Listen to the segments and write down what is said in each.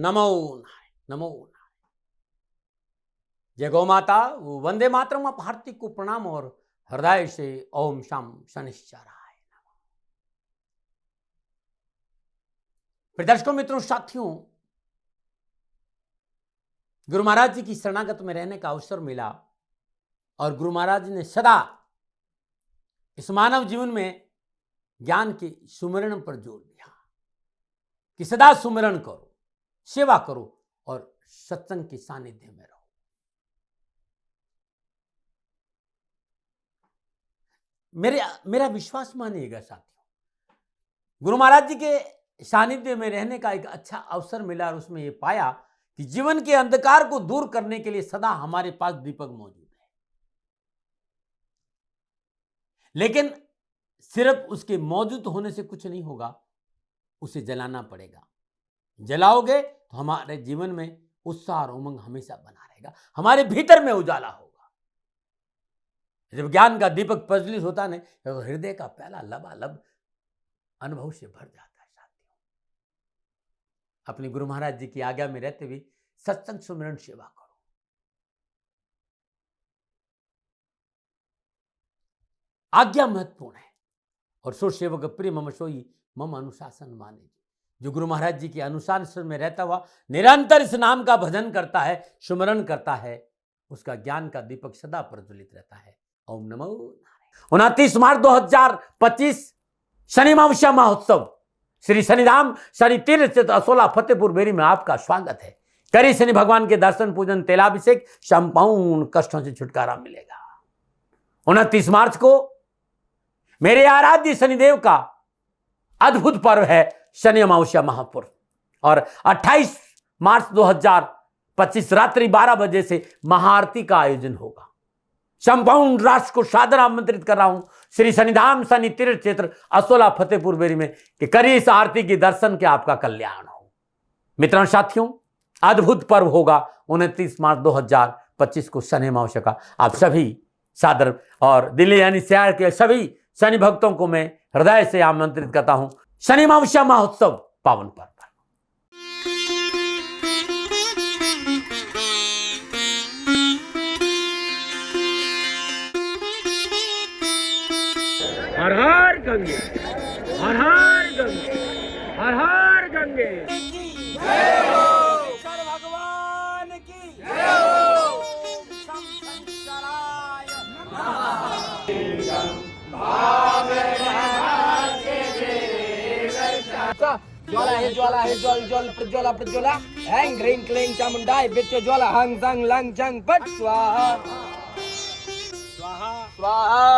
नमो नारायण, नमो नारायण। जय गौ माता, वंदे मातरम। आप हार्दिक को प्रणाम और हृदय से ओम शाम शनिश्चराय नमः। प्रिय दर्शकों, मित्रों, साथियों, गुरु महाराज जी की शरणागत में रहने का अवसर मिला और गुरु महाराज जी ने सदा इस मानव जीवन में ज्ञान के सुमिरण पर जोर दिया कि सदा सुमिरण करो, सेवा करो और सत्संग के सानिध्य में रहो। मेरा विश्वास मानिएगा साथियों, गुरु महाराज जी के सानिध्य में रहने का एक अच्छा अवसर मिला और उसमें यह पाया कि जीवन के अंधकार को दूर करने के लिए सदा हमारे पास दीपक मौजूद है, लेकिन सिर्फ उसके मौजूद होने से कुछ नहीं होगा, उसे जलाना पड़ेगा। जलाओगे तो हमारे जीवन में उत्साह और उमंग हमेशा बना रहेगा, हमारे भीतर में उजाला होगा। जब ज्ञान का दीपक प्रज्वलित होता है तो हृदय का प्याला लबालब अनुभव से भर जाता है। साथियों, अपने गुरु महाराज जी की आज्ञा में रहते हुए सत्संग सुमिरन सेवा करो। आज्ञा महत्वपूर्ण है और सो सेवक प्रिय मम सोई मम अनुशासन माने। जो गुरु महाराज जी के अनुशासन में रहता हुआ निरंतर इस नाम का भजन करता है, सुमिरन करता है, उसका ज्ञान का दीपक सदा प्रज्वलित रहता है। ओम नमो नारायण। 29 मार्च 2025 शनि अमावस्या महोत्सव श्री शनिधाम शनि तीर्थ स्थित असोला फतेहपुर बेरी में आपका स्वागत है। करी शनि भगवान के दर्शन पूजन तेलाभिषेक, संपूर्ण कष्टों से छुटकारा मिलेगा। 29 मार्च को मेरे आराध्य शनिदेव का अद्भुत पर्व है शनि अमावस्या महापर्व और 28 मार्च 2025 रात्रि 12 बजे से महाआरती का आयोजन होगा। संपूर्ण राष्ट्र को सादर आमंत्रित कर रहा हूं श्री शनिधाम शनि तीर्थ क्षेत्र असोला फतेहपुर बेरी में कि करिए इस आरती के दर्शन के आपका कल्याण हो। मित्रों, साथियों, अद्भुत पर्व होगा 29 मार्च 2025 को शनि अमावस्या का। आप सभी सादर और दिल्ली यानी शहर के सभी शनि भक्तों को मैं हृदय से आमंत्रित करता हूं शनि अमावस्या महोत्सव पावन पर्व। हर हर गंगे, हर हर गंगे, हर हर गंगे। जय हो शंकर भगवान की, जय हो शंकराय ज्वाला है, ज्वाला है, ज्वाल ज्वाल प्रज्वाला प्रज्वाला हैंग ह्रीं क्लीं चामुंडाय बिच्च ज्वाला हंग संग लंग चंग पट स्वाहा स्वाहा स्वाहा।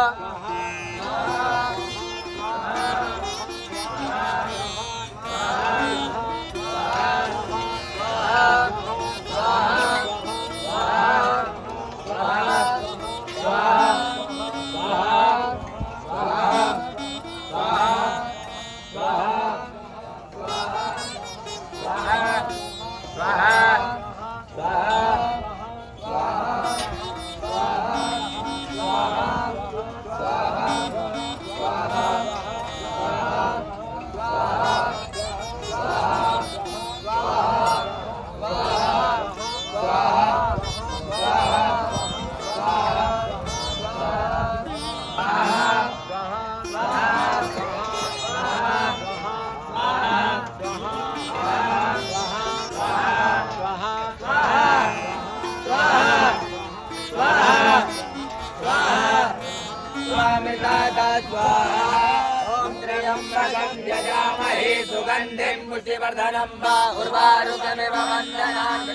सुगंधिं पुष्टिवर्धनं वा उर्वारुकमिव वन्दनान्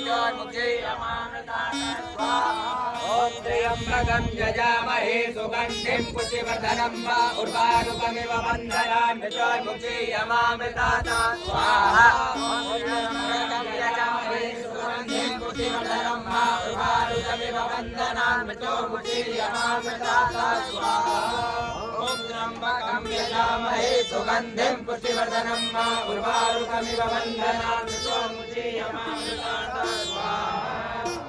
ॐ त्र्यम्बकं यजामहे सुगन्धिं पुष्टिवर्धनं वा उर्वारुकमिव वन्दनान् मृत्योर्मुक्षीयमामृतात् स्वाहा। ॐ त्र्यम्बकं यजामहे सुगन्धिं पुष्टिवर्धनं वा उर्वारुकमिव वन्दनान् मृत्योर्मुक्षीयमामृतात् स्वाहा। ॐ त्र्यम्बकं यजामहे सुगन्धिं पुष्टिवर्धनं वा उर्वारुकमिव वन्दनान् मृत्योर्मुक्षीयमामृतात् स्वाहा।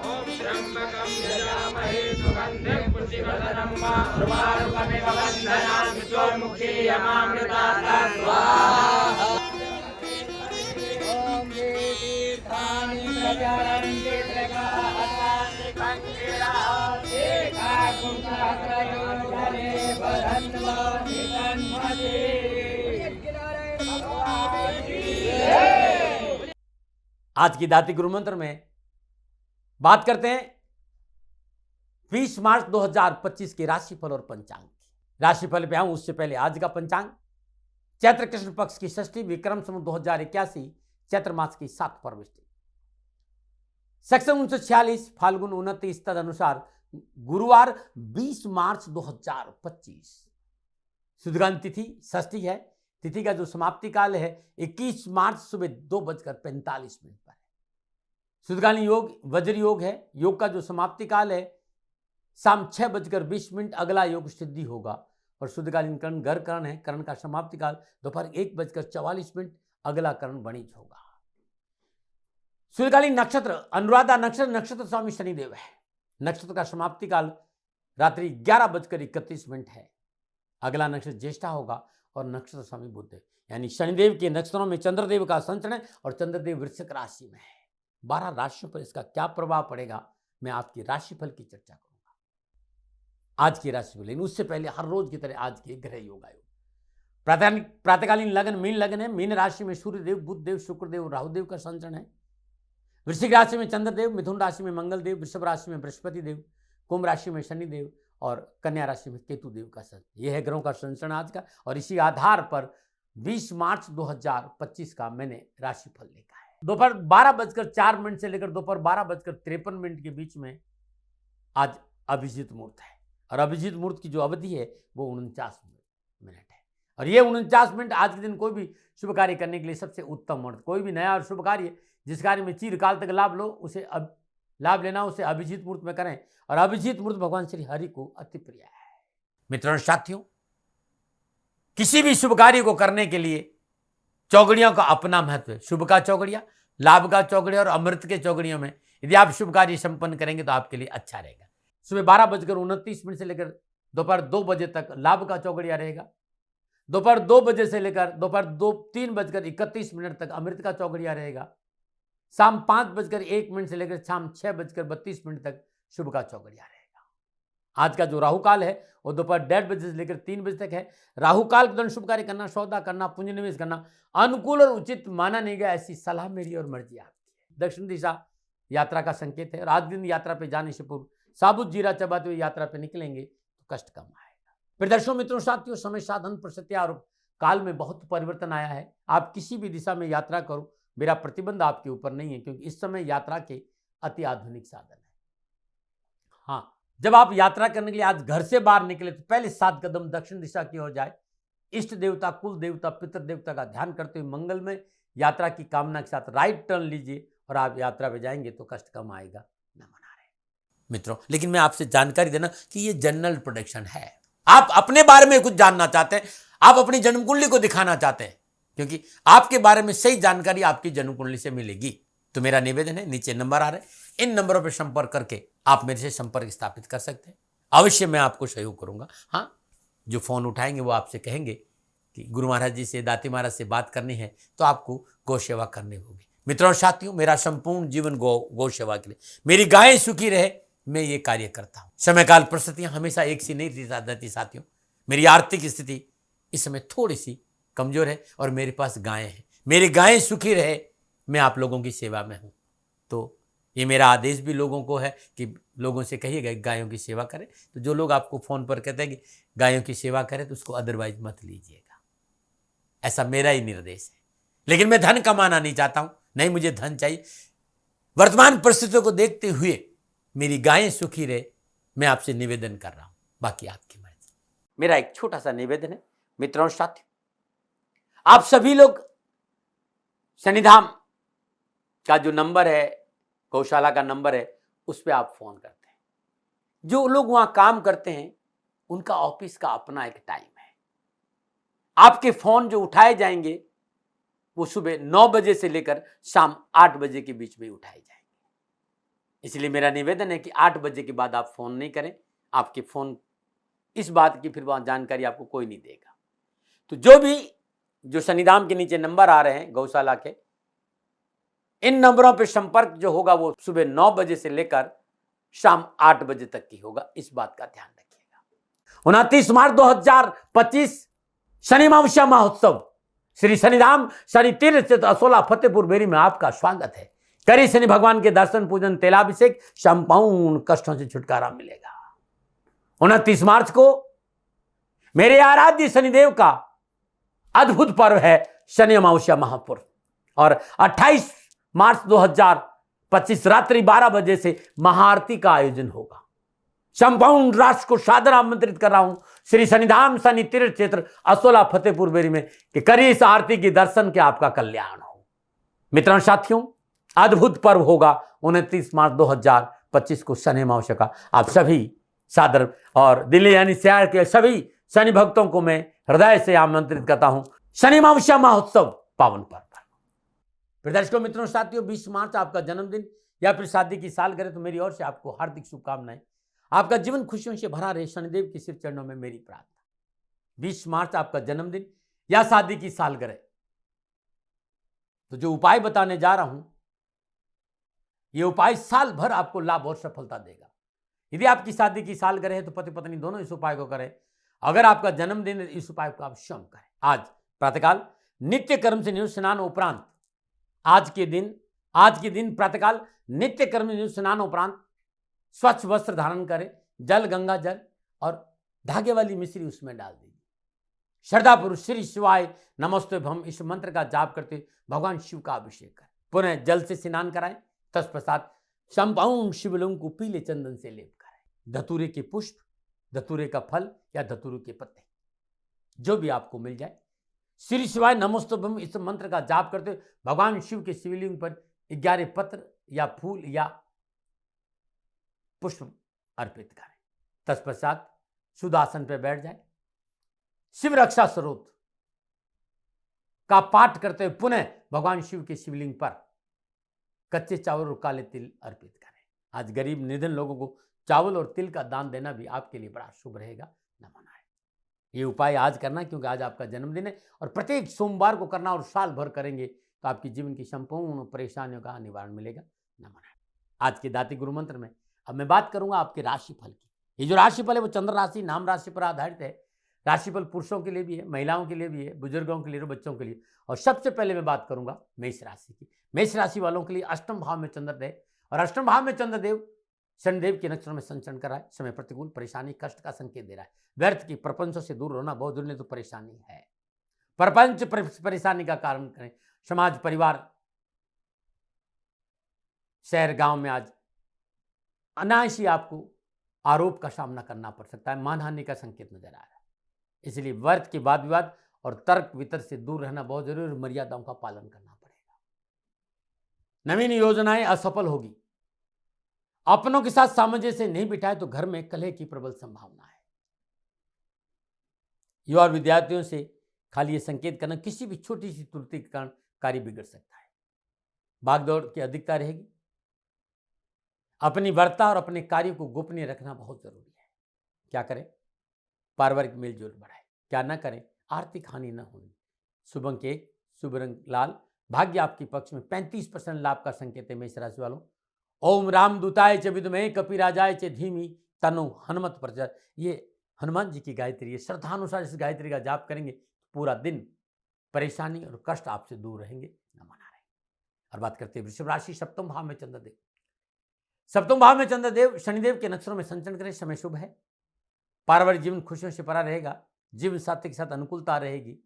ॐ त्र्यम्बकं यजामहे सुगन्धिं पुष्टिवर्धनं वा उर्वारुकमिव वन्दनान् मृत्योर्मुक्षीयमामृतात् स्वाहा। ॐ आज की दाती गुरु मंत्र में बात करते हैं 20 मार्च 2025 के राशिफल और पंचांग की। राशिफल पे आऊं उससे पहले आज का पंचांग चैत्र कृष्ण पक्ष की षष्ठी विक्रम संवत 2081 चैत्र मास की 7 परविष्टि सेक्शन 1946 फाल्गुन 29 तद अनुसार गुरुवार 20 मार्च 2025 सुदगान तिथि षष्ठी है। तिथि का जो समाप्ति काल है 21 मार्च सुबह 2:45 पर है। सुदगानी योग वज्र योग है। योग का जो समाप्ति काल है शाम 6:20 अगला योग सिद्धि होगा और शुद्धकालीन कर्ण घर कर्ण है। कर्ण का समाप्ति काल दोपहर 1:44 अगला कर्ण वणिज होगा। शुद्धकालीन नक्षत्र अनुराधा नक्षत्र नक्षत्र स्वामी शनिदेव है। नक्षत्र का समाप्ति काल रात्रि 11:31 है। अगला नक्षत्र ज्येष्ठा होगा और नक्षत्र स्वामी बुध है। यानी शनिदेव के नक्षत्रों में चंद्रदेव का संचरण है और चंद्रदेव वृश्चिक राशि में है। 12 राशियों पर इसका क्या प्रभाव पड़ेगा मैं आपकी राशिफल की चर्चा करूंगा। आज की राशिफल लेकिन उससे पहले हर रोज की तरह आज के ग्रह योग आयोग प्रातःकालीन लगन मीन लगन है। मीन राशि में सूर्यदेव बुधदेव शुक्रदेव राहुदेव का संचरण है। वृश्चिक राशि में चंद्रदेव, मिथुन राशि में मंगलदेव, वृषभ राशि में बृहस्पति देव, कुंभ राशि में शनिदेव और कन्या राशि में केतु देव का संचरण। यह है ग्रहों का संचरण आज का और इसी आधार पर 20 मार्च 2025 का मैंने राशिफल लिखा है। दोपहर 12:04 से लेकर दोपहर 12:53 के बीच में आज अभिजीत मुहूर्त है और अभिजीत मुहूर्त की जो अवधि है वो 49 मिनट है और ये 49 मिनट आज के दिन कोई भी शुभ कार्य करने के लिए सबसे उत्तम मुहूर्त। कोई भी नया और शुभ कार्य जिस कार्य में चिरकाल तक लाभ लो उसे अब लाभ लेना उसे अभिजीत मुहूर्त में करें और अभिजीत मुहूर्त भगवान श्री हरि को अति प्रिय है। मित्रों साथियों, किसी भी शुभ कार्य को करने के लिए चौगड़ियों का अपना महत्व है। शुभ का चौगड़िया, लाभ का चौगड़िया और अमृत के चौगड़ियों में यदि आप शुभ कार्य संपन्न करेंगे तो आपके लिए अच्छा रहेगा। सुबह 12:29 से लेकर दोपहर 2 बजे तक लाभ का चौगड़िया रहेगा। दोपहर 2 बजे से लेकर दोपहर 3:31 तक अमृत का चौगड़िया रहेगा। शाम 5:01 से लेकर शाम 6:32 तक शुभ का चौगड़िया रहेगा। आज का जो राहु काल है वो दोपहर 1:30 से लेकर 3 बजे तक है। राहु काल के दौरान शुभ कार्य करना, सौदा करना, पूंजी निवेश करना अनुकूल और उचित माना नहीं गया। ऐसी सलाह मेरी और मर्जी आपकी है। दक्षिण दिशा यात्रा का संकेत है और आज दिन यात्रा पे जाने से पूर्व साबुत जीरा चबाते हुए यात्रा पे निकलेंगे तो कष्ट कम आएगा। प्रदर्शनों मित्रों साथियों, समय साधन प्रसत्या और काल में बहुत परिवर्तन आया है। आप किसी भी दिशा में यात्रा करो, मेरा प्रतिबंध आपके ऊपर नहीं है क्योंकि इस समय यात्रा के अति आधुनिक साधन है। हाँ, जब आप यात्रा करने के लिए आज घर से बाहर निकले तो पहले 7 कदम दक्षिण दिशा की ओर जाए। इष्ट देवता, कुल देवता, पितृ देवता का ध्यान करते हुए मंगल में यात्रा की कामना के साथ राइट टर्न लीजिए और आप यात्रा पे जाएंगे तो कष्ट कम आएगा। न मना रहे मित्रों, लेकिन मैं आपसे जानकारी देना कि ये जनरल प्रोडिक्शन है। आप अपने बारे में कुछ जानना चाहते हैं, आप अपनी जन्म कुंडली को दिखाना चाहते हैं क्योंकि आपके बारे में सही जानकारी आपकी जन्म कुंडली से मिलेगी। तो मेरा निवेदन है, नीचे नंबर आ रहे हैं, इन नंबरों पर संपर्क करके आप मेरे से संपर्क स्थापित कर सकते हैं। अवश्य मैं आपको सहयोग करूंगा। हाँ, जो फोन उठाएंगे वो आपसे कहेंगे कि गुरु महाराज जी से, दाती महाराज से बात करनी है तो आपको गौ सेवा करनी होगी। मित्रों साथियों, मेरा संपूर्ण जीवन गौ सेवा के लिए, मेरी गायें सुखी रहे, मैं ये कार्य करता हूँ। समय काल परिस्थितियां हमेशा एक सी नहीं रहती साथियों। मेरी आर्थिक स्थिति इस समय थोड़ी सी कमजोर है और मेरे पास गायें हैं। मेरी गायें सुखी रहे, मैं आप लोगों की सेवा में हूँ। तो ये मेरा आदेश भी लोगों को है कि लोगों से कहिएगा गायों की सेवा करें। तो जो लोग आपको फ़ोन पर कहते हैं कि गायों की सेवा करें तो उसको अदरवाइज मत लीजिएगा। ऐसा मेरा ही निर्देश है। लेकिन मैं धन कमाना नहीं चाहता हूँ, नहीं मुझे धन चाहिए। वर्तमान परिस्थितियों को देखते हुए मेरी गायें सुखी रहे, मैं आपसे निवेदन कर रहा हूँ, बाकी आपकी मर्जी। मेरा एक छोटा सा निवेदन है मित्रों साथियों, आप सभी लोग शनिधाम का जो नंबर है, गौशाला का नंबर है, उस पर आप फोन करते हैं। जो लोग वहां काम करते हैं उनका ऑफिस का अपना एक टाइम है। आपके फोन जो उठाए जाएंगे वो सुबह 9 बजे से लेकर शाम 8 बजे के बीच में उठाए जाएंगे। इसलिए मेरा निवेदन है कि 8 बजे के बाद आप फोन नहीं करें। आपके फोन इस बात की फिर वहां जानकारी आपको कोई नहीं देगा। तो जो शनिधाम के नीचे नंबर आ रहे हैं गौशाला के, इन नंबरों पे संपर्क जो होगा वो सुबह 9 बजे से लेकर शाम 8 बजे तक की होगा, इस बात का ध्यान रखिएगा। 29 मार्च 2025 शनि अमावस्या महोत्सव श्री शनिधाम शनि तीर्थ स्थित असोला फतेहपुर बेरी में आपका स्वागत है। करी शनि भगवान के दर्शन पूजन तेलाभिषेक संपूर्ण कष्टों से छुटकारा मिलेगा। 29 मार्च को मेरे आराध्य शनिदेव का अद्भुत पर्व है शनि अमावस्या महापर्व, और 28 मार्च 2025 रात्रि 12 बजे से महाआरती का आयोजन होगा। संपूर्ण राष्ट्र को सादर आमंत्रित कर रहा हूं श्री शनिधाम शनि तीर्थ क्षेत्र असोला फतेहपुर बेरी में कि करिए इस आरती के दर्शन के आपका कल्याण हो। मित्रों साथियों, अद्भुत पर्व होगा 29 मार्च 2025 को शनि अमावस्या का। आप सभी सादर और दिल्ली यानी शहर के सभी शनि भक्तों को मैं हृदय से आमंत्रित करता हूं शनि अमावस्या महोत्सव पावन पर्व पर। फिर दर्शकों मित्रों साथियों, 20 मार्च आपका जन्मदिन या फिर शादी की सालगिरह, तो मेरी ओर से आपको हार्दिक शुभकामनाएं। आपका जीवन खुशियों से भरा रहे, शनिदेव के सिर चरणों में मेरी प्रार्थना। 20 मार्च आपका जन्मदिन या शादी की सालगिरह, तो जो उपाय बताने जा रहा हूं ये उपाय साल भर आपको लाभ और सफलता देगा। यदि आपकी शादी की सालगिरह है तो पति पत्नी दोनों इस उपाय को करें। अगर आपका जन्मदिन है इस उपाय को आप स्वयं करें। आज प्रातःकाल नित्य कर्म से निवृत्त स्नान उपरांत आज के दिन प्रातःकाल नित्य कर्म से निवृत्त स्नान उपरांत स्वच्छ वस्त्र धारण करें, जल गंगा जल और धागे वाली मिश्री उसमें डाल दीजिए। श्रद्धापूर्वक श्री शिवाय नमोस्तुभ्यम इस मंत्र का जाप करते भगवान शिव का अभिषेक करें। पुनः जल से स्नान कराएं। तत्पश्चात संपूर्ण शिवलिंग को पीले चंदन से लेप करें। धतूरे के पुष्प, धतूरे का फल या धतूरे के पत्ते जो भी आपको मिल जाए, श्री शिवाय नमोस्तुभ्यम इस मंत्र का जाप करते भगवान शिव के शिवलिंग पर 11 पत्र या फूल या पुष्प अर्पित करें। तत्पश्चात सुदासन पर बैठ जाए। शिव रक्षा स्रोत का पाठ करते हुए पुनः भगवान शिव के शिवलिंग पर कच्चे चावल और काले तिल अर्पित करें। आज गरीब निर्धन लोगों को चावल और तिल का दान देना भी आपके लिए बड़ा शुभ रहेगा। नमन है। ये उपाय आज करना क्योंकि आज आपका जन्मदिन है और प्रत्येक सोमवार को करना और साल भर करेंगे तो आपकी जीवन की संपूर्ण परेशानियों का निवारण मिलेगा। नमन है। आज के दाती गुरु मंत्र में अब मैं बात करूंगा आपके राशिफल की। ये जो राशिफल है वो चंद्र राशि नाम राशि पर आधारित है। राशिफल पुरुषों के लिए भी है, महिलाओं के लिए भी है, बुजुर्गों के लिए, बच्चों के लिए। और सबसे पहले मैं बात करूंगा मेष राशि की। मेष राशि वालों के लिए अष्टम भाव में चंद्रदेव, और अष्टम भाव में चंद्रदेव शनिदेव के नक्षत्र में संचरण कर रहा है। समय प्रतिकूल, परेशानी, कष्ट का संकेत दे रहा है। व्यर्थ की प्रपंचों से दूर रहना, बहुत दूर तो परेशानी है। प्रपंच परेशानी का कारण करें। समाज, परिवार, शहर, गांव में आज अनायास ही आपको आरोप का सामना करना पड़ सकता है। मानहानि का संकेत नजर आ रहा है। इसलिए व्यर्थ के वाद विवाद और तर्क वितर्क से दूर रहना बहुत जरूरी और मर्यादाओं का पालन करना पड़ेगा। नवीन योजनाएं असफल होगी। अपनों के साथ सामंजस्य नहीं बिठाए तो घर में कलह की प्रबल संभावना है। युवा और विद्यार्थियों से खाली ये संकेत करना, किसी भी छोटी सी त्रुटि के कारण कार्य बिगड़ सकता है। भागदौड़ की अधिकता रहेगी। अपनी वार्ता और अपने कार्य को गोपनीय रखना बहुत जरूरी है। क्या करें? पारिवारिक मेलजोल बढ़ाए। क्या ना करें? आर्थिक हानि न होनी। शुभ अंक 1, शुभ रंग लाल। भाग्य आपके पक्ष में। 35% लाभ का संकेत है मेष राशि वालों। ओम राम दूताय च विद्महे कपिराजाय च धीमहि तन्नो हनुमत प्रचोदयात्। ये हनुमान जी की गायत्री है। श्रद्धानुसार इस गायत्री का जाप करेंगे पूरा दिन परेशानी और कष्ट आपसे दूर रहेंगे। न मना रहे। और बात करते हैं वृषभ राशि। सप्तम भाव में चंद्रदेव। सप्तम भाव में चंद्रदेव शनिदेव के नक्षत्रों में संचरण करें। समय शुभ है। पारिवारिक जीवन खुशियों से भरा रहेगा। जीवन साथी के साथ अनुकूलता रहेगी।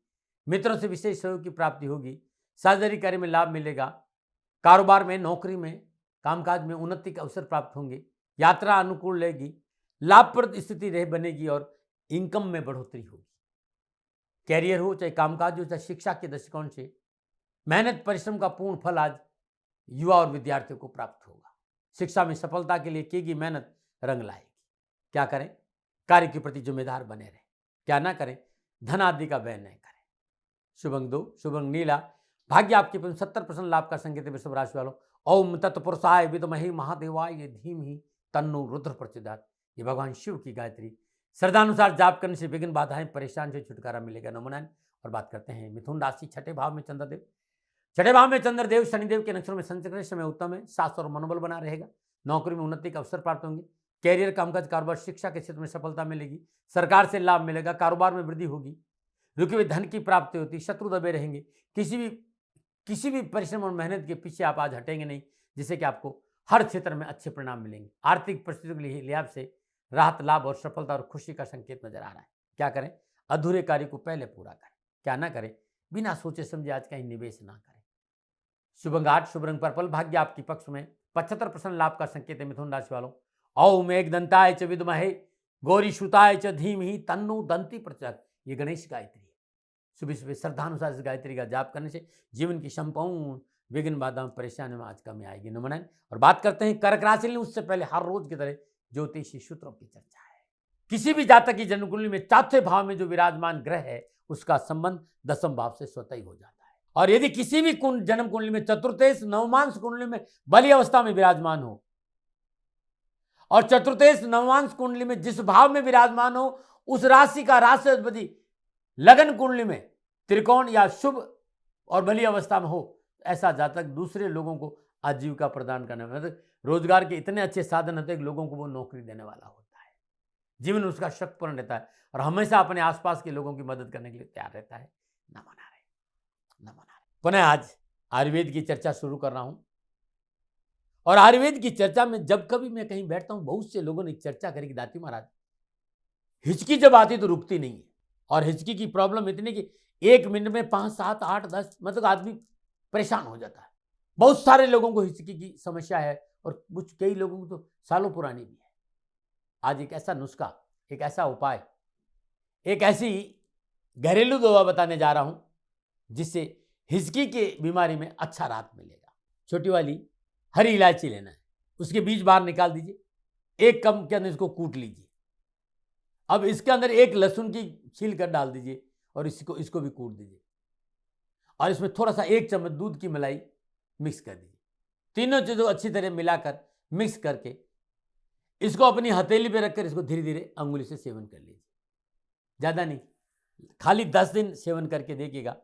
मित्रों से विशेष सहयोग की प्राप्ति होगी। साझेदारी कार्य में लाभ मिलेगा। कारोबार में, नौकरी में, कामकाज में उन्नति के अवसर प्राप्त होंगे। यात्रा अनुकूल रहेगी। लाभप्रद स्थिति रह बनेगी और इनकम में बढ़ोतरी होगी। कैरियर हो चाहे कामकाज हो चाहे शिक्षा के दृष्टिकोण से मेहनत परिश्रम का पूर्ण फल आज युवा और विद्यार्थियों को प्राप्त होगा। शिक्षा में सफलता के लिए की गई मेहनत रंग लाएगी। क्या करें? कार्य के प्रति जिम्मेदार बने रहें। क्या ना करें? धन आदि का व्यय न करें। शुभ अंक 2, शुभ अंक नीला। भाग्य आपके 70% लाभ का संकेत है वृषभ राशि वालों। ओम तत्पुरुषाय विद्महे महादेवाय धीमहि तन्नो रुद्र प्रचोदयात्। ये भगवान शिव की गायत्री श्रद्धानुसार जाप करने से विघ्न बाधाएं परेशान से छुटकारा मिलेगा। नमन। और बात करते हैं मिथुन राशि। छठे भाव में चंद्रदेव। छठे भाव में चंद्रदेव शनिदेव के नक्षत्रों में संचरण समय उत्तम है, साहस और मनोबल बना रहेगा। नौकरी में उन्नति का अवसर प्राप्त होंगे। कैरियर, कामकाज, कारोबार, शिक्षा के क्षेत्र में सफलता मिलेगी। सरकार से लाभ मिलेगा। कारोबार में वृद्धि होगी। रुके हुए धन की प्राप्ति होती। शत्रु दबे रहेंगे। किसी भी परिश्रम और मेहनत के पीछे आप आज हटेंगे नहीं, जिससे कि आपको हर क्षेत्र में अच्छे परिणाम मिलेंगे। आर्थिक परिस्थितियों के लिहाज से राहत, लाभ और सफलता और खुशी का संकेत नजर आ रहा है। क्या करें? अधूरे कार्य को पहले पूरा करें। क्या ना करें? बिना सोचे समझे आज कहीं निवेश ना करें। शुभ अंक 8, शुभ रंग पर्पल, भाग्य आपके पक्ष में। 75% लाभ का संकेत है मिथुन राशि वालों। औ मेघदंताय च विद्महे गौरी सुताय च धीमहि तन्नो दंती प्रचोदयात्। ये गणेश गायत्री है। सुबह सुबह श्रद्धानुसार इस गायत्री का जाप करने से जीवन की संपूर्ण विघ्न बाधा परेशानियों में आज कमी आएगी। नमन। और बात करते हैं कर्क राशि में। उससे पहले हर रोज की तरह ज्योतिषी सूत्रों की चर्चा है। किसी भी जातक की जन्म कुंडली में चौथे भाव में जो विराजमान ग्रह है, उसका संबंध दसम भाव से स्वतः ही हो जाता है। और यदि किसी भी जन्म कुंडली में चतुर्थेश नवमांश कुंडली में बली अवस्था में विराजमान हो, और चतुर्थेश नवमांश कुंडली में जिस भाव में विराजमान हो, उस राशि का राशि अधिपति लगन कुंडली में त्रिकोण या शुभ और बली अवस्था में हो, ऐसा जातक दूसरे लोगों को आजीविका प्रदान करने में, मतलब रोजगार के इतने अच्छे साधन होते हैं कि लोगों को वो नौकरी देने वाला होता है। जीवन उसका शक्तिपूर्ण रहता है और हमेशा अपने आसपास के लोगों की मदद करने के लिए तैयार रहता है। नमन आ रहे। पुनः आज आयुर्वेद की चर्चा शुरू कर रहा हूं। और आयुर्वेद की चर्चा में जब कभी मैं कहीं बैठता हूं, बहुत से लोगों ने चर्चा करी कि दाती महाराज, हिचकी जब आती तो रुकती नहीं है। और हिचकी की प्रॉब्लम इतनी कि 1 मिनट में 5, 7, 8, 10 मतलब आदमी परेशान हो जाता है। बहुत सारे लोगों को हिचकी की समस्या है और कुछ कई लोगों को तो सालों पुरानी भी है। आज एक ऐसा नुस्खा, एक ऐसा उपाय, एक ऐसी घरेलू दवा बताने जा रहा हूं जिससे हिचकी की बीमारी में अच्छा राहत मिलेगा। छोटी वाली हरी इलायची लेना है, उसके बीज बाहर निकाल दीजिए, 1 कप के अंदर इसको कूट लीजिए। अब इसके अंदर 1 लहसुन की छील कर डाल दीजिए और इसको भी कूट दीजिए। और इसमें थोड़ा सा 1 चम्मच दूध की मलाई मिक्स कर दीजिए। तीनों चीज़ों अच्छी तरह मिलाकर मिक्स करके इसको अपनी हथेली पे रखकर इसको धीरे धीरे अंगुली से सेवन कर लीजिए। ज़्यादा नहीं, खाली 10 दिन सेवन करके देखिएगा,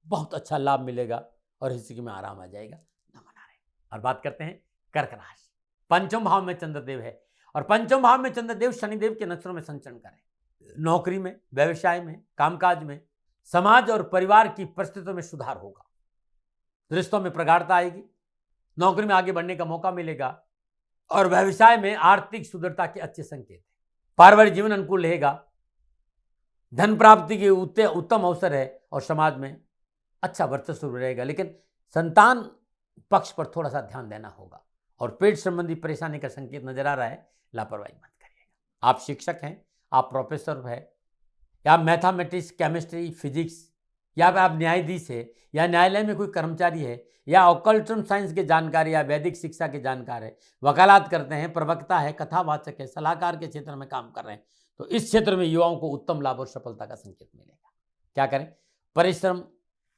बहुत अच्छा लाभ मिलेगा और हिचकी में आराम आ जाएगा। नमन आ रहे। और बात करते हैं कर्क राशि। पंचम भाव में चंद्रदेव है और पंचम भाव में चंद्रदेव शनिदेव के नक्षत्रों में संचरण करें। नौकरी में, व्यवसाय में, कामकाज में, समाज और परिवार की परिस्थितियों में सुधार होगा। रिश्तों में प्रगाढ़ता आएगी। नौकरी में आगे बढ़ने का मौका मिलेगा और व्यवसाय में आर्थिक सुदृढ़ता के अच्छे संकेत हैं। पारिवारिक जीवन अनुकूल रहेगा। धन प्राप्ति के उत्तम अवसर है और समाज में अच्छा वर्चस्व रहेगा। लेकिन संतान पक्ष पर थोड़ा सा ध्यान देना होगा और पेट संबंधी परेशानी का संकेत नजर आ रहा है, लापरवाही मत करिएगा। आप शिक्षक हैं, आप प्रोफेसर हैं, या मैथमेटिक्स, केमिस्ट्री, फिजिक्स, या आप न्यायाधीश है, या न्यायालय में कोई कर्मचारी है, या ऑकल्टम साइंस के जानकार या वैदिक शिक्षा के जानकार है, वकालत करते हैं, प्रवक्ता है, कथावाचक है, सलाहकार के क्षेत्र में काम कर रहे हैं, तो इस क्षेत्र में युवाओं को उत्तम लाभ और सफलता का संकेत मिलेगा। क्या करें? परिश्रम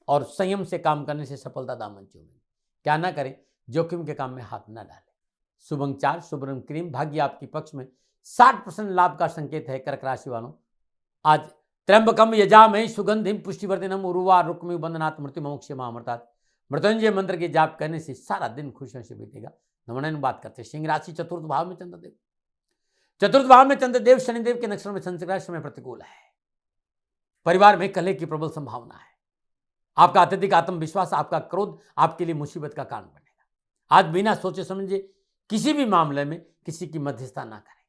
और संयम से काम करने से सफलता दामन चूमेगी। क्या ना करें? जोखिम के काम में हाथ न डालें। शुभ अंक 4, शुभ रंग क्रीम, भाग्य आपके पक्ष में। 60% लाभ का संकेत है कर्क राशि वालों। आज त्र्यंबकम यजामहे सुगंधिम पुष्टिवर्धनम उर्वा रुक्मि बंधनात् मृत्युमोक्षयम् अमृतात्। मृत्युंजय मंत्र के जाप करने से सारा दिन खुशियों से बीतेगा। नमन। बात करते हैं सिंह राशि। चतुर्थ भाव में चंद्रदेव। चतुर्थ भाव में चंद्रदेव शनिदेव के नक्षत्र में संचरण समय प्रतिकूल है। परिवार में कलह की प्रबल संभावना है। आपका अत्यधिक आत्मविश्वास, आपका क्रोध आपके लिए मुसीबत का कारण बनेगा। आज बिना सोचे समझे किसी भी मामले में किसी की मध्यस्थता ना करें।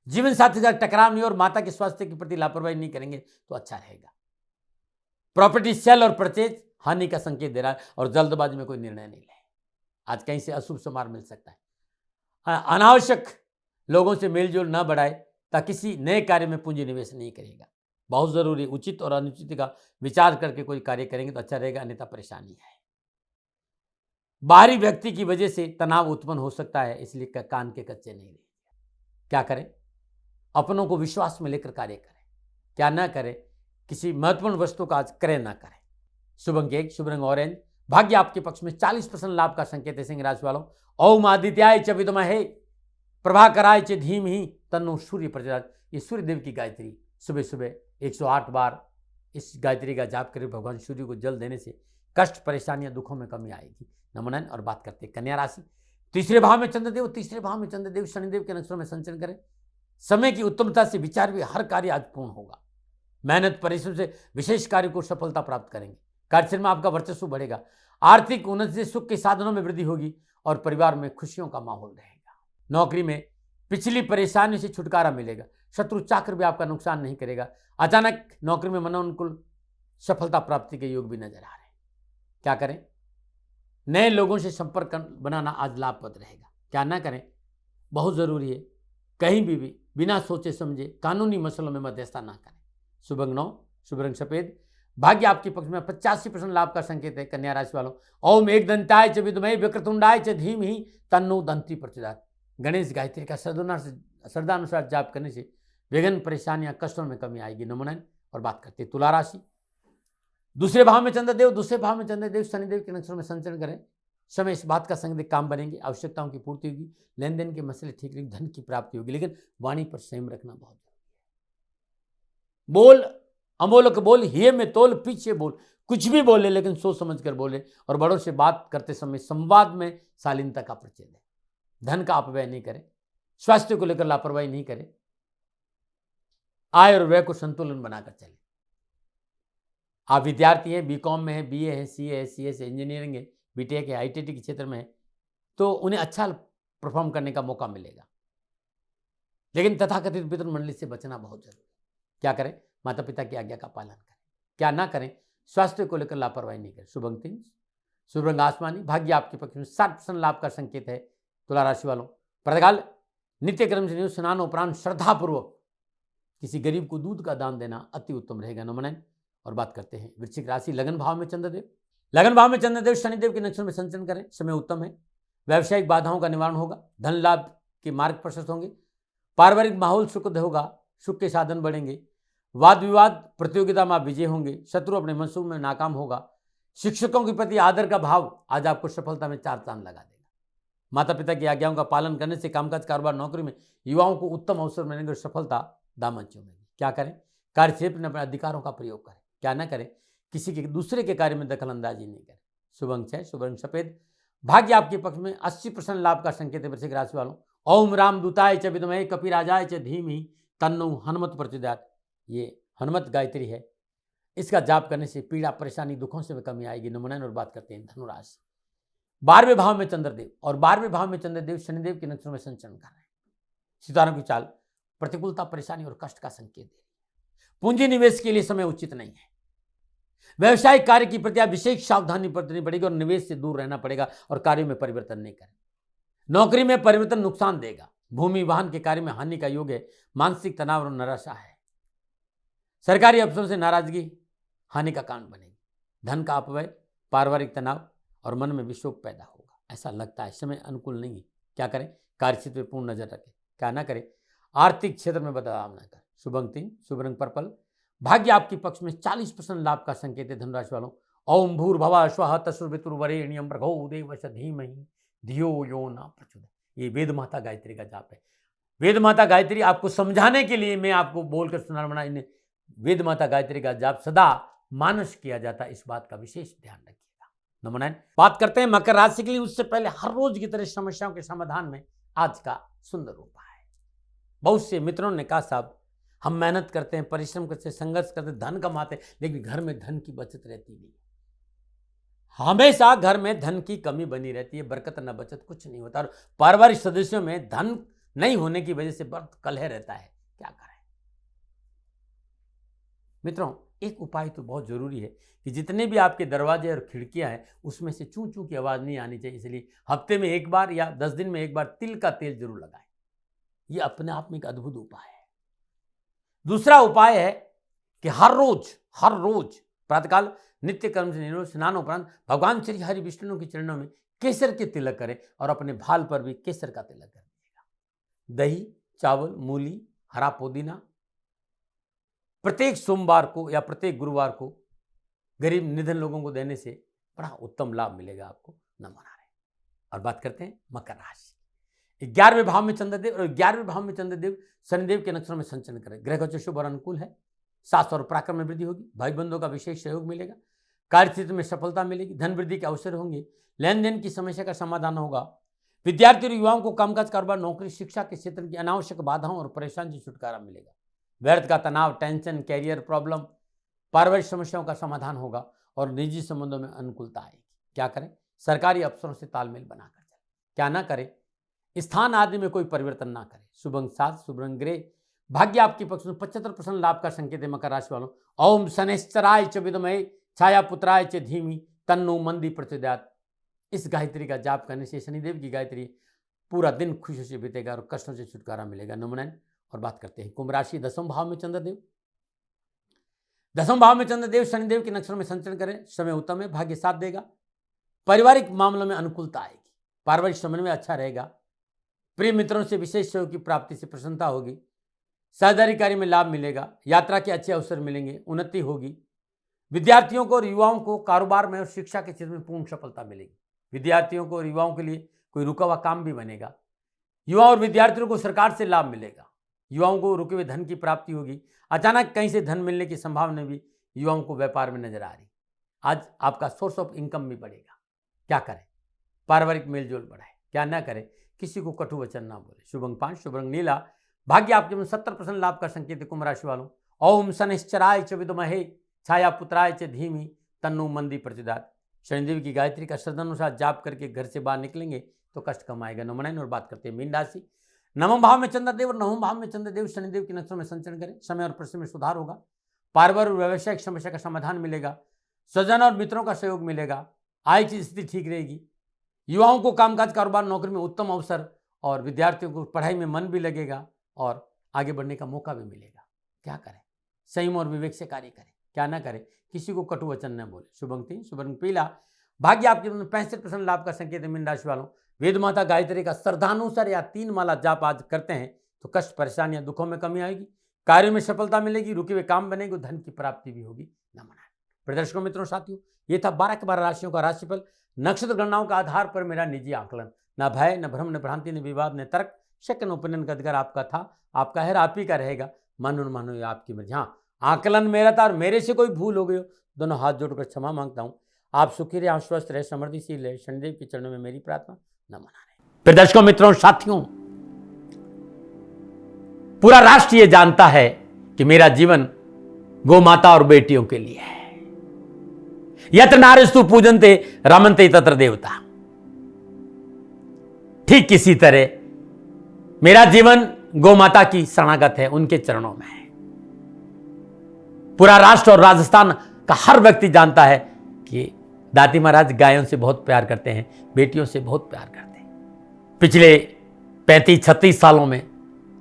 जीवन साथी का टकराव नहीं और माता के स्वास्थ्य के प्रति लापरवाही नहीं करेंगे तो अच्छा रहेगा। प्रॉपर्टी सेल और परचेज हानि का संकेत दे रहा है और जल्दबाजी में कोई निर्णय नहीं ले। आज कहीं से अशुभ समाचार मिल सकता है। अनावश्यक लोगों से मेलजोल न बढ़ाए ताकि किसी नए कार्य में पूंजी निवेश नहीं करेगा। बहुत जरूरी उचित और अनुचित का विचार करके कोई कार्य करेंगे तो अच्छा रहेगा, अन्यथा परेशानी है। बाहरी व्यक्ति की वजह से तनाव उत्पन्न हो सकता है, इसलिए कान के कच्चे नहीं रहिए। क्या करें? अपनों को विश्वास में लेकर कार्य करें। क्या ना करें? किसी महत्वपूर्ण वस्तु का आज क्रय ना करें। शुभ अंक 1, शुभ रंग ऑरेंज, भाग्य आपके पक्ष में। 40% लाभ का संकेत है सिंह राशि वालों। ओम आदित्याय च विद्महे प्रभाकराय च धीमहि तन्नो सूर्य प्रचोदयात्। ये सूर्य देव की गायत्री सुबह सुबह 108 बार इस गायत्री का जाप करें, भगवान सूर्य को जल देने से कष्ट, परेशानियां, दुखों में कमी आएगी। नमो नारायण। और बात करते हैं कन्या राशि। तीसरे भाव में चंद्रदेव शनिदेव के नक्षत्रों में संचरण करें। समय की उत्तमता से विचार भी हर कार्य आज पूर्ण होगा। मेहनत परिश्रम से विशेष कार्य को सफलता प्राप्त करेंगे। कार्यक्षेत्र में आपका वर्चस्व बढ़ेगा। आर्थिक उन्नति से सुख के साधनों में वृद्धि होगी और परिवार में खुशियों का माहौल रहेगा। नौकरी में पिछली परेशानी से छुटकारा मिलेगा। शत्रु चाकर भी आपका नुकसान नहीं करेगा। अचानक नौकरी में मनोनुकूल सफलता प्राप्ति के योग भी नजर आ रहे हैं। क्या करें? नए लोगों से संपर्क बनाना आज लाभप्रद रहेगा। क्या ना करें? बहुत जरूरी है, कहीं भी बिना सोचे समझे कानूनी मसलों में मध्यस्थता ना करें। शुभ अंक 9, शुभ रंग सफेद। भाग्य आपके पक्ष में 85% लाभ का संकेत है। कन्या राशि वालों, ओम एकदंताय च विद्महे वक्रतुंडाय च धीमहि तन्नो दंती प्रचोदयात्। गणेश गायत्री का श्रद्धानुसार जाप करने से विघ्न, परेशानियां, कष्टों में कमी आएगी। नमो नारायण। और बात करते हैं तुला राशि। दूसरे भाव में चंद्रदेव शनिदेव के नक्षत्र में संचरण करें। समय इस बात का संकेत, काम बनेंगे, आवश्यकताओं की पूर्ति होगी, लेन देन के मसले ठीक रहेंगे, धन की प्राप्ति होगी, लेकिन वाणी पर संयम रखना बहुत जरूरी है। बोल अमोलक बोल, हिये में तोल, पीछे बोल। कुछ भी बोले लेकिन सोच समझ कर बोले। और बड़ों से बात करते समय संवाद में शालीनता का परिचय दें। धन का अपव्यय नहीं करें। स्वास्थ्य को लेकर लापरवाही नहीं करें। आय और व्यय को संतुलन बनाकर चलें। आप विद्यार्थी हैं, बीकॉम में है, बीए है, सीए है, सीएस है, इंजीनियरिंग है, बीटेक है, आईटीटी के क्षेत्र में है, तो उन्हें अच्छा परफॉर्म करने का मौका मिलेगा। लेकिन तथाकथित वितरण मंडली से बचना बहुत जरूरी है। क्या करें? माता पिता की आज्ञा का पालन करें। क्या ना करें? स्वास्थ्य को लेकर लापरवाही नहीं करें। शुभ अंक 3, शुभ रंग आसमानी। भाग्य आपके पक्ष में 60% लाभ का संकेत है। तुला राशि वालों, प्रातःकाल नित्य क्रम से स्नान उपरांत श्रद्धापूर्वक किसी गरीब को दूध का दान देना अति उत्तम रहेगा। नमो नारायण। और बात करते हैं वृश्चिक राशि। लगन भाव में चंद्रदेव शनिदेव के नक्षत्र में संचरण करें। समय उत्तम है। व्यावसायिक बाधाओं का निवारण होगा। धन लाभ के मार्ग प्रशस्त होंगे। पारिवारिक माहौल सुखद होगा। सुख के साधन बढ़ेंगे। वाद विवाद प्रतियोगिता में आप विजय होंगे। शत्रु अपने मंसूब में नाकाम होगा। शिक्षकों के प्रति आदर का भाव आज आपको सफलता में 4 चांद लगा देगा। माता पिता की आज्ञाओं का पालन करने से कामकाज, कारोबार, नौकरी में युवाओं को उत्तम अवसर मिलेंगे और सफलता दामन चूमेगी। क्या करें? कार्यक्षेत्र में अपने अधिकारों का प्रयोग करें। क्या ना करें? किसी के दूसरे के कार्य में दखल अंदाजी नहीं करें। शुभ अंक 6, शुभ रंग सफेद। भाग्य आपके पक्ष में 80% लाभ का संकेत है। वृश्चिक राशि वालों, ओम राम दूताय च विद्महे कपिराजाय च धीमहि तन्नो हनुमत प्रचोदयात्। ये हनुमत गायत्री है। इसका जाप करने से पीड़ा, परेशानी, दुखों से कमी आएगी। नमो नारायण। और बात करते हैं धनुराशि। 12वें भाव में चंद्रदेव शनिदेव के नक्षत्र में संचरण कर रहे हैं। सितारों की चाल प्रतिकूलता, परेशानी और कष्ट का संकेत दे रही है। पूंजी निवेश के लिए समय उचित नहीं है। व्यवसायिक कार्य की प्रति विशेष सावधानी बरतनी पड़ेगी और निवेश से दूर रहना पड़ेगा और कार्यों में परिवर्तन नहीं करें। नौकरी में परिवर्तन नुकसान देगा। भूमि वाहन के कार्य में हानि का योग है। मानसिक तनाव और निराशा है। सरकारी अफसरों से नाराजगी हानि का कारण बनेगी। धन का अपव्यय, पारिवारिक तनाव और मन में विक्षोभ पैदा होगा। ऐसा लगता है समय अनुकूल नहीं है। क्या करें? कार्यक्षेत्र पर पूर्ण नजर रखें। क्या ना करें? आर्थिक क्षेत्र में बदलाव न करें। शुभ अंक 3, शुभ रंग पर्पल। भाग्य आपके पक्ष में 40% लाभ का संकेत है। धनुराशि वालों, ओम भूर्भुवः स्वः तत्सवितुर्वरेण्यं भर्गो देवस्य धीमहि धियो यो न प्रचोदयात्। ये वेद माता गायत्री का जाप है। वेद माता गायत्री आपको समझाने के लिए मैं आपको बोलकर सुना बना। इन्हें वेद माता गायत्री का जाप सदा मानस किया जाता है। इस बात का विशेष ध्यान रखिएगा। नमो नारायण। बात करते हैं मकर राशि के लिए। उससे पहले हर रोज की तरह समस्याओं के समाधान में आज का सुंदर उपाय है। बहुत से मित्रों ने कहा, साहब हम मेहनत करते हैं, परिश्रम करते हैं, संघर्ष करते हैं, धन कमाते हैं, लेकिन घर में धन की बचत रहती नहीं। हमेशा घर में धन की कमी बनी रहती है। बरकत न बचत कुछ नहीं होता। और पारिवारिक सदस्यों में धन नहीं होने की वजह से बहुत कलह रहता है। क्या करें? मित्रों, एक उपाय तो बहुत जरूरी है कि जितने भी आपके दरवाजे और खिड़कियां हैं उसमें से चूं चूं की आवाज नहीं आनी चाहिए। इसलिए हफ्ते में एक बार या 10 दिन में एक बार तिल का तेल जरूर लगाएं। यह अपने आप में एक अद्भुत उपाय है। दूसरा उपाय है कि हर रोज प्रातःकाल नित्य कर्म से स्नान उपरांत भगवान श्री हरि विष्णु के चरणों में केसर के तिलक करें और अपने भाल पर भी केसर का तिलक कर दीजिएगा। दही, चावल, मूली, हरा पुदीना प्रत्येक सोमवार को या प्रत्येक गुरुवार को गरीब निधन लोगों को देने से बड़ा उत्तम लाभ मिलेगा आपको। नमो नारायण। और बात करते हैं मकर राशि। 11वें भाव में चंद्रदेव शनिदेव के नक्षत्र में संचरण करें। ग्रह का शुभ और अनुकूल है। साहस और पराक्रम में वृद्धि होगी, भाई बंधुओं का विशेष सहयोग मिलेगा, कार्यक्षेत्र में सफलता मिलेगी, धन वृद्धि के अवसर होंगे, लेन देन की समस्या का समाधान होगा। विद्यार्थी और युवाओं को कामकाज, कारोबार, नौकरी, शिक्षा के क्षेत्र की अनावश्यक बाधाओं और परेशानी से छुटकारा मिलेगा। व्यर्थ का तनाव, टेंशन, कैरियर प्रॉब्लम, पारिवारिक समस्याओं का समाधान होगा और निजी संबंधों में अनुकूलता आएगी। क्या करें? सरकारी अफसरों से तालमेल बनाकर चलें। क्या ना करें? स्थान आदि में कोई परिवर्तन ना करें। शुभ अंक 7, शुभ रंग ग्रे, भाग्य आपकी पक्ष में 75% लाभ का संकेत है। मकर राशि वालों, ओम शनैश्चराय च विद्महे छाया पुत्राय च धीमहि तन्नो मंदी प्रचोदयात्। इस गायत्री का जाप करने से, शनिदेव की गायत्री, पूरा दिन खुशी से बीतेगा और कष्टों से छुटकारा मिलेगा। नंबर 9 और बात करते हैं कुंभ राशि, 10वें भाव में चंद्रदेव। 10वें भाव में चंद्रदेव शनिदेव के नक्षत्र में संचरण करें, समय उत्तम है, भाग्य साथ देगा। पारिवारिक मामलों में अनुकूलता आएगी, पारिवारिक समन्वय अच्छा रहेगा। प्रिय मित्रों से विशेष सहयोग की प्राप्ति से प्रसन्नता होगी, साझेदारी कार्य में लाभ मिलेगा, यात्रा के अच्छे अवसर मिलेंगे, उन्नति होगी। विद्यार्थियों को और युवाओं को कारोबार में और शिक्षा के क्षेत्र में पूर्ण सफलता मिलेगी। विद्यार्थियों को और युवाओं के लिए कोई रुका हुआ काम भी बनेगा। युवा और विद्यार्थियों को सरकार से लाभ मिलेगा। युवाओं को रुके हुए धन की प्राप्ति होगी। अचानक कहीं से धन मिलने की संभावना भी युवाओं को व्यापार में नजर आ रही। आज आपका सोर्स ऑफ इनकम भी बढ़ेगा। क्या करें? पारिवारिक मेलजोल बढ़ाए। क्या ना करें? किसी को कटु वचन ना बोले। शुभ अंक 5, शुभ रंग नीला, भाग्य आपके में 70% लाभ का संकेत है। कुंभ राशि वालों, ओम शनैश्चराय च विद्महे छाया पुत्राय च धीमहि तन्नो मंदी प्रचोदयात्। शनिदेव की गायत्री का श्रद्धानुसार जाप करके घर से बाहर निकलेंगे तो कष्ट कम आएगा। नंबर 9 और बात करते हैं मीन राशि, 9वें भाव में चंद्रदेव और 9वें भाव में चंद्रदेव शनिदेव के नक्षत्र में संचरण करें, समय और परिश्रम में सुधार होगा। पारिवारिक और व्यावसायिक समस्या का समाधान मिलेगा। स्वजन और मित्रों का सहयोग मिलेगा। आय की स्थिति ठीक रहेगी। युवाओं को कामकाज, कारोबार, नौकरी में उत्तम अवसर और विद्यार्थियों को पढ़ाई में मन भी लगेगा और आगे बढ़ने का मौका भी मिलेगा। क्या करें? संयम और विवेक से कार्य करें। क्या ना करें? किसी को कटु वचन न बोले। शुभ अंक 3, शुभ रंग पीला, भाग्य आपके 65% लाभ का संकेत है। मीन राशि वालों, वेद माता गायत्री का श्रद्धानुसार या 3 माला जाप आज करते हैं तो कष्ट, परेशानियां, दुखों में कमी आएगी। कार्यों में सफलता मिलेगी, रुके हुए काम बनेंगे, धन की प्राप्ति भी होगी। नमन। प्रदर्शकों, मित्रों, साथियों, ये था 12 के 12 राशियों का राशिफल। नक्षत्र गणनाओं के आधार पर मेरा निजी आकलन। न भय, न भ्रम, न भ्रांति, न विवाद, न तर्क, शक, न ओपिनियन का अधिकार आपका था, आपका है, आप ही का रहेगा। मानो न मानो ये आपकी मर्जी। हाँ, आकलन मेरा था और मेरे से कोई भूल हो गई हो, दोनों हाथ जोड़कर क्षमा मांगता हूँ। आप सुखी रहे, स्वस्थ रहे, समृद्धिशील रहे, शनिदेव के चरणों में मेरी प्रार्थना। नमन। प्रदर्शकों, मित्रों, साथियों, पूरा राष्ट्र ये जानता है कि मेरा जीवन गौ माता और बेटियों के लिए है। यत्र नारीस्तु पूजन्ते रमन्ते तत्र देवता। ठीक किसी तरह मेरा जीवन गौ माता की शरणागत है, उनके चरणों में है। पूरा राष्ट्र और राजस्थान का हर व्यक्ति जानता है कि दाती महाराज गायों से बहुत प्यार करते हैं, बेटियों से बहुत प्यार करते हैं। पिछले 35-36 सालों में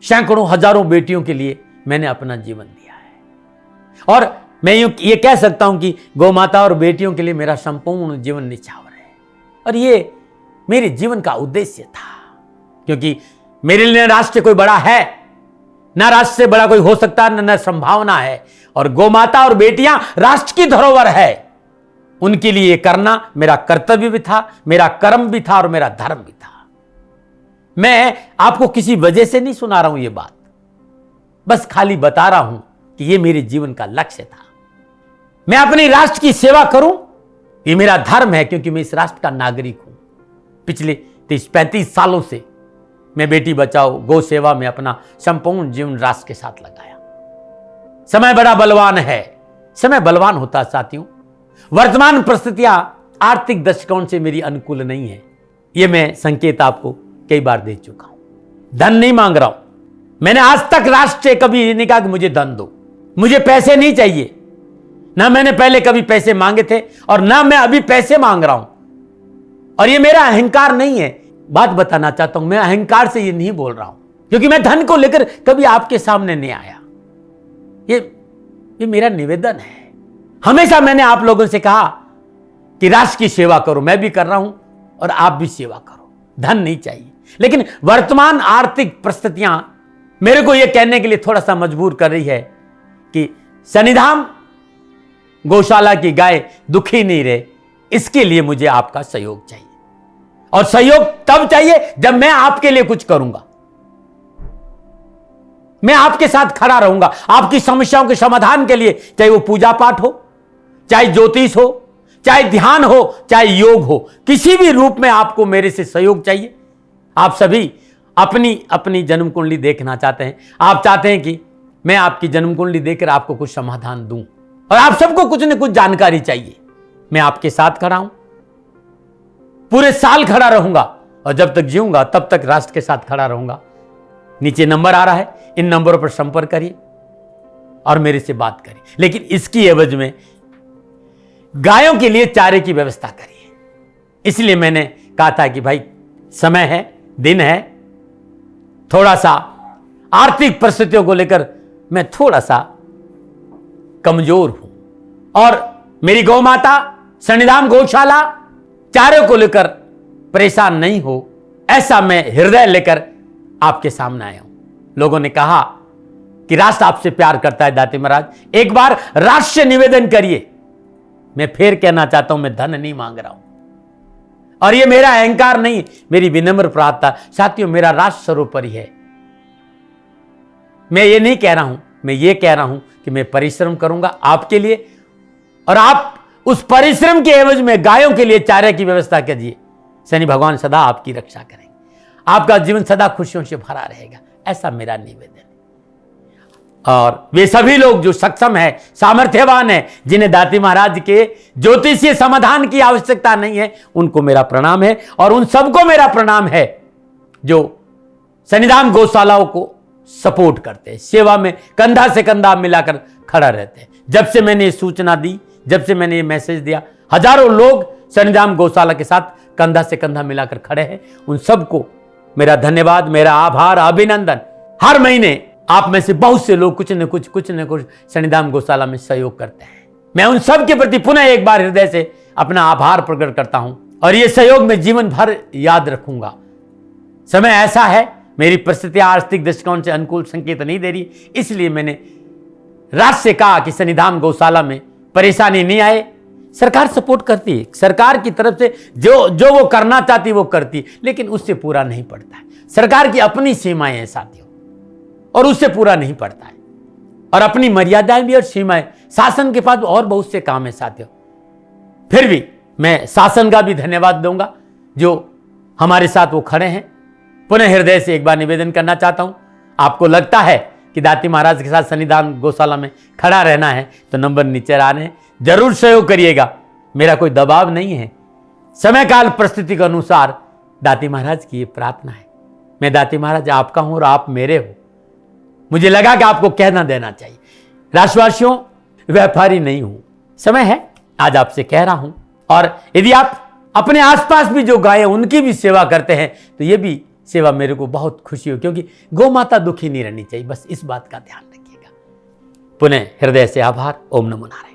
सैकड़ों, हजारों बेटियों के लिए मैंने अपना जीवन दिया है और मैं ये कह सकता हूं कि गौ माता और बेटियों के लिए मेरा संपूर्ण जीवन निछावर है। और ये मेरे जीवन का उद्देश्य था, क्योंकि मेरे लिए राष्ट्र कोई बड़ा है ना, राष्ट्र से बड़ा कोई हो सकता है न संभावना है। और गौ माता और बेटियां राष्ट्र की धरोहर है, उनके लिए करना मेरा कर्तव्य भी था, मेरा कर्म भी था और मेरा धर्म भी था। मैं आपको किसी वजह से नहीं सुना रहा हूं ये बात, बस खाली बता रहा हूं कि ये मेरे जीवन का लक्ष्य था। मैं अपने राष्ट्र की सेवा करूं, ये मेरा धर्म है, क्योंकि मैं इस राष्ट्र का नागरिक हूं। पिछले 30-35 सालों से मैं बेटी बचाओ, गौ सेवा में अपना संपूर्ण जीवन राष्ट्र के साथ लगाया। समय बड़ा बलवान है, समय बलवान होता है साथियों। वर्तमान परिस्थितियां आर्थिक दृष्टिकोण से मेरी अनुकूल नहीं है, यह मैं संकेत आपको कई बार दे चुका हूं। धन नहीं मांग रहा हूं। मैंने आज तक राष्ट्र से कभी ये नहीं कहा कि मुझे धन दो, मुझे पैसे नहीं चाहिए। ना मैंने पहले कभी पैसे मांगे थे और ना मैं अभी पैसे मांग रहा हूं। और ये मेरा अहंकार नहीं है। बात बताना चाहता हूं, मैं अहंकार से ये नहीं बोल रहा हूं, क्योंकि मैं धन को लेकर कभी आपके सामने नहीं आया। ये मेरा निवेदन है। हमेशा मैंने आप लोगों से कहा कि राष्ट्र की सेवा करो, मैं भी कर रहा हूं और आप भी सेवा करो। धन नहीं चाहिए, लेकिन वर्तमान आर्थिक परिस्थितियां मेरे को यह कहने के लिए थोड़ा सा मजबूर कर रही है कि शनिधाम गौशाला की गाय दुखी नहीं रहे, इसके लिए मुझे आपका सहयोग चाहिए। और सहयोग तब चाहिए जब मैं आपके लिए कुछ करूंगा। मैं आपके साथ खड़ा रहूंगा आपकी समस्याओं के समाधान के लिए, चाहे वो पूजा पाठ हो, चाहे ज्योतिष हो, चाहे ध्यान हो, चाहे योग हो, किसी भी रूप में आपको मेरे से सहयोग चाहिए। आप सभी अपनी अपनी जन्म कुंडली देखना चाहते हैं, आप चाहते हैं कि मैं आपकी जन्म कुंडली देखकर आपको कुछ समाधान दूं, और आप सबको कुछ न कुछ जानकारी चाहिए। मैं आपके साथ खड़ा हूं, पूरे साल खड़ा रहूंगा, और जब तक जीऊंगा तब तक राष्ट्र के साथ खड़ा रहूंगा। नीचे नंबर आ रहा है, इन नंबरों पर संपर्क करिए और मेरे से बात करिए, लेकिन इसकी एवज में गायों के लिए चारे की व्यवस्था करिए। इसलिए मैंने कहा था कि भाई समय है, दिन है, थोड़ा सा आर्थिक परिस्थितियों को लेकर मैं थोड़ा सा कमजोर हूं, और मेरी गौ माता शनिधाम गौशाला चारे को लेकर परेशान नहीं हो, ऐसा मैं हृदय लेकर आपके सामने आया हूं। लोगों ने कहा कि राष्ट्र आपसे प्यार करता है दाती महाराज, एक बार राष्ट्र से निवेदन करिए। मैं फिर कहना चाहता हूं, मैं धन नहीं मांग रहा हूं, और ये मेरा अहंकार नहीं, मेरी विनम्र प्रार्थना। साथियों, मेरा राष्ट्र सर्वोपरि है। मैं ये नहीं कह रहा हूं, मैं ये कह रहा हूं कि मैं परिश्रम करूंगा आपके लिए, और आप उस परिश्रम के एवज में गायों के लिए चारे की व्यवस्था कीजिए। शनि भगवान सदा आपकी रक्षा करेंगे, आपका जीवन सदा खुशियों से भरा रहेगा, ऐसा मेरा निवेदन है। और वे सभी लोग जो सक्षम है, सामर्थ्यवान है, जिन्हें दाती महाराज के ज्योतिषीय समाधान की आवश्यकता नहीं है, उनको मेरा प्रणाम है। और उन सबको मेरा प्रणाम है जो शनिधाम गौशालाओं को सपोर्ट करते हैं, सेवा में कंधा से कंधा मिलाकर खड़ा रहते हैं। जब से मैंने ये सूचना दी, जब से मैंने ये मैसेज दिया, हजारों लोग शनिधाम गौशाला के साथ कंधा से कंधा मिलाकर खड़े हैं। उन सबको मेरा धन्यवाद, मेरा आभार, अभिनंदन। हर महीने आप में से बहुत से लोग कुछ न कुछ शनिधाम गौशाला में सहयोग करते हैं। मैं उन सब के प्रति पुनः एक बार हृदय से अपना आभार प्रकट करता हूं, और यह सहयोग मैं जीवन भर याद रखूंगा। समय ऐसा है, मेरी परिस्थितियां आर्थिक दृष्टिकोण से अनुकूल संकेत नहीं दे रही, इसलिए मैंने राष्ट्र से कहा कि शनिधाम गौशाला में परेशानी नहीं आए। सरकार सपोर्ट करती है, सरकार की तरफ से जो वो करना चाहती वो करती, लेकिन उससे पूरा नहीं पड़ता है। सरकार की अपनी सीमाएं हैं साथियों, और उससे पूरा नहीं पड़ता है, और अपनी मर्यादाएं भी और सीमाएं। शासन के पास और बहुत से काम है साथियों। फिर भी मैं शासन का भी धन्यवाद दूंगा जो हमारे साथ वो खड़े हैं। पुनः हृदय से एक बार निवेदन करना चाहता हूं, आपको लगता है कि दाती महाराज के साथ शनिधाम गौशाला में खड़ा रहना है तो नंबर नीचे आ रहे हैं, जरूर सहयोग करिएगा। मेरा कोई दबाव नहीं है, समय काल परिस्थिति के अनुसार दाती महाराज की ये प्रार्थना है। मैं दाती महाराज आपका हूं और आप मेरे हो, मुझे लगा कि आपको कहना देना चाहिए। राष्ट्रवासियों, व्यापारी नहीं हूं, समय है आज आपसे कह रहा हूं। और यदि आप अपने आसपास भी जो गाय उनकी भी सेवा करते हैं तो ये भी सेवा मेरे को बहुत खुशी हो, क्योंकि गौ माता दुखी नहीं रहनी चाहिए, बस इस बात का ध्यान रखिएगा। पुनः हृदय से आभार। ओम नमो नारायण।